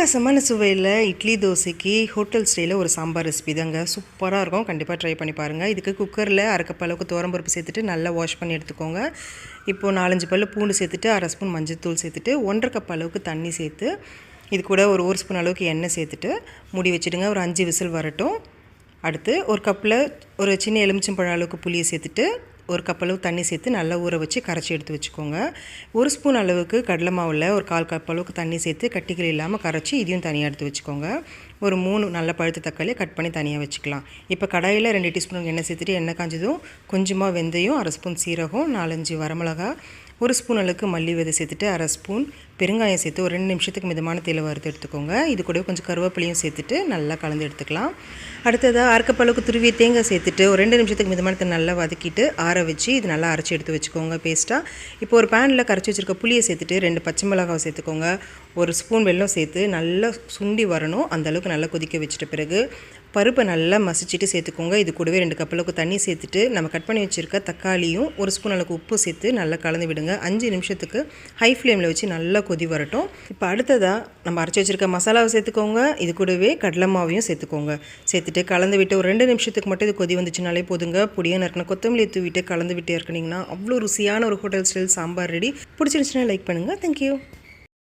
அட்டகாசமான சுவையில் இட்லி தோசைக்கு ஹோட்டல் ஸ்டைலில் ஒரு சாம்பார் ரெசிபி தாங்க. சூப்பராக இருக்கும். கண்டிப்பாக ட்ரை பண்ணி பாருங்கள். இதுக்கு குக்கரில் அரைக்கப் அளவுக்கு துவரம்பருப்பு சேர்த்துட்டு நல்லா வாஷ் பண்ணி எடுத்துக்கோங்க. இப்போது 4-5 பல் பூண்டு சேர்த்துட்டு 1/2 ஸ்பூன் மஞ்சள்தூள் சேர்த்துட்டு 1/2 கப் அளவுக்கு தண்ணி சேர்த்து இது கூட ஒரு 1 ஸ்பூன் அளவுக்கு எண்ணெய் சேர்த்துட்டு மூடி வச்சுடுங்க. ஒரு 5 விசில் வரட்டும். அடுத்து ஒரு கப்பில் ஒரு சின்ன எலுமிச்சம்பழம் அளவுக்கு புளியை சேர்த்துட்டு 1 கப் அளவு தண்ணி சேர்த்து நல்லா ஊற வச்சு கரைச்சி எடுத்து வச்சுக்கோங்க. 1 ஸ்பூன் அளவுக்கு கடலை மாவில் ஒரு 1/4 கப் அளவுக்கு தண்ணி சேர்த்து கட்டிகள் இல்லாமல் கரைச்சி இதையும் தனியாக எடுத்து வச்சுக்கோங்க. ஒரு 3 நல்ல பழுத்த தக்காளியை கட் பண்ணி தனியாக வச்சுக்கலாம். இப்போ கடாயில் 2 டீஸ்பூன் எண்ணெய் சேர்த்துட்டு எண்ணெய் காஞ்சதும் கொஞ்சமாக வெந்தயம், 1/2 ஸ்பூன் சீரகம், 4-5 வரமிளகா, 1 ஸ்பூன் அளவுக்கு மல்லி விதை சேர்த்துட்டு 1/2 ஸ்பூன் பெருங்காயம் சேர்த்து ஒரு 2 நிமிஷத்துக்கு மிதமான தேயிலை வறுத்து எடுத்துக்கோங்க. இது கூட கொஞ்சம் கருவேப்பிலையும் சேர்த்துட்டு நல்லா கலந்து எடுத்துக்கலாம். அடுத்ததாக 1/2 கப் அளவுக்கு துருவிய தேங்காய் சேர்த்துட்டு ஒரு 2 நிமிஷத்துக்கு மிதமான தேவை நல்லா வதக்கிட்டு ஆற வச்சு இது நல்லா அரைச்சி எடுத்து வச்சுக்கோங்க பேஸ்ட்டாக. இப்போ ஒரு பேனில் கரைச்சி வச்சுருக்க புளியை சேர்த்துட்டு 2 பச்சை மிளகாவை சேர்த்துக்கோங்க. 1 ஸ்பூன் வெல்லம் சேர்த்து நல்லா சுண்டி வரணும். அந்தளவுக்கு நல்லா கொதிக்க வச்சுட்ட பிறகு பருப்பை நல்லா மசிச்சுட்டு சேர்த்துக்கோங்க. இது கூடவே 2 கப் அளவுக்கு தண்ணி சேர்த்துட்டு நம்ம கட் பண்ணி வச்சுருக்க தக்காளியும் 1 ஸ்பூன் அளவுக்கு உப்பு சேர்த்து நல்லா கலந்து விடுங்க. 5 நிமிஷத்துக்கு ஹை ஃப்ளேமில் வச்சு நல்லா கொதி வரட்டும். இப்போ அடுத்ததாக நம்ம அரைச்சி வச்சுருக்க மசாலாவை சேர்த்துக்கோங்க. இது கூடவே கடலை மாவையும் சேர்த்துக்கோங்க. சேர்த்துட்டு கலந்து விட்டு ஒரு 2 நிமிஷத்துக்கு மட்டும் இது கொதி வந்துச்சுனாலே போதுங்க. பொடியாக நறுக்கின கொத்தமல்லி தூவிட்டு கலந்து விட்டு இறக்குனீங்கன்னா அவ்வளோ ருசியான ஒரு ஹோட்டல் ஸ்டைல் சாம்பார் ரெடி. பிடிச்சிருந்துச்சுன்னா லைக் பண்ணுங்கள். தேங்க்யூ.